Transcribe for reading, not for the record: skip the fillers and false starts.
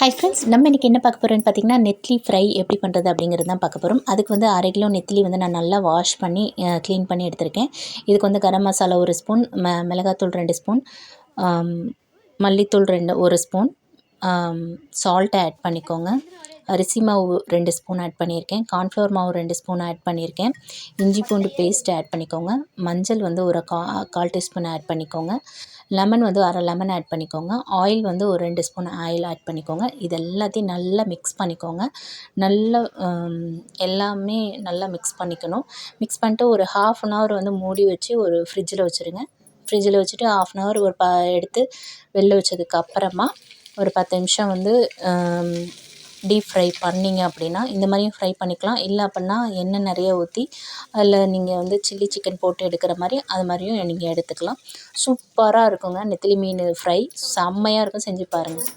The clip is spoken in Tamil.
ஹாய் ஃப்ரெண்ட்ஸ், நம்ம இன்றைக்கி என்ன பார்க்க போகிறோன்னு பார்த்தீங்கன்னா, நெத்திலி ஃப்ரை எப்படி பண்ணுறது அப்படிங்கிறது தான் பார்க்க போகிறோம். அதுக்கு வந்து 1/2 கிலோ நெத்திலி வந்து நான் நல்லா வாஷ் பண்ணி க்ளீன் பண்ணி எடுத்திருக்கேன். இதுக்கு வந்து கரம் மசாலா 1 ஸ்பூன், மிளகாத்தூள் 2 ஸ்பூன், மல்லித்தூள் 1 ஸ்பூன், சால்ட் ஆட் பண்ணிக்கோங்க. அரிசி மாவு 2 ஸ்பூன் ஆட் பண்ணியிருக்கேன். கார்ன்ஃப்ளவர் மாவு 2 ஸ்பூன் ஆட் பண்ணியிருக்கேன். இஞ்சி பூண்டு பேஸ்ட் ஆட் பண்ணிக்கோங்க. மஞ்சள் வந்து ஒரு 1/4 டீஸ்பூன் ஆட் பண்ணிக்கோங்க. லெமன் வந்து 1/2 லெமன் ஆட் பண்ணிக்கோங்க. ஆயில் வந்து ஒரு 2 ஸ்பூன் ஆயில் ஆட் பண்ணிக்கோங்க. இது எல்லாத்தையும் நல்லா மிக்ஸ் பண்ணிக்கோங்க. நல்லா எல்லாமே நல்லா மிக்ஸ் பண்ணிக்கணும். மிக்ஸ் பண்ணிட்டு ஒரு 1/2 அன் ஹவர் வந்து மூடி வச்சு ஒரு ஃப்ரிட்ஜில் வச்சுருங்க. ஃப்ரிட்ஜில் வச்சுட்டு 1/2 அன் ஹவர் எடுத்து வெளில வச்சதுக்கு அப்புறமா ஒரு 10 நிமிஷம் வந்து டீப் ஃப்ரை பண்ணிங்க அப்படின்னா, இந்த மாதிரியும் ஃப்ரை பண்ணிக்கலாம். இல்லை அப்படின்னா எண்ணெய் நிறைய ஊற்றி அதில் நீங்கள் வந்து சில்லி சிக்கன் போட்டு எடுக்கிற மாதிரி அது மாதிரியும் நீங்கள் எடுத்துக்கலாம். சூப்பராக இருக்குங்க நெத்திலி மீன் ஃப்ரை. செம்மையாக இருக்கும், செஞ்சு பாருங்கள்.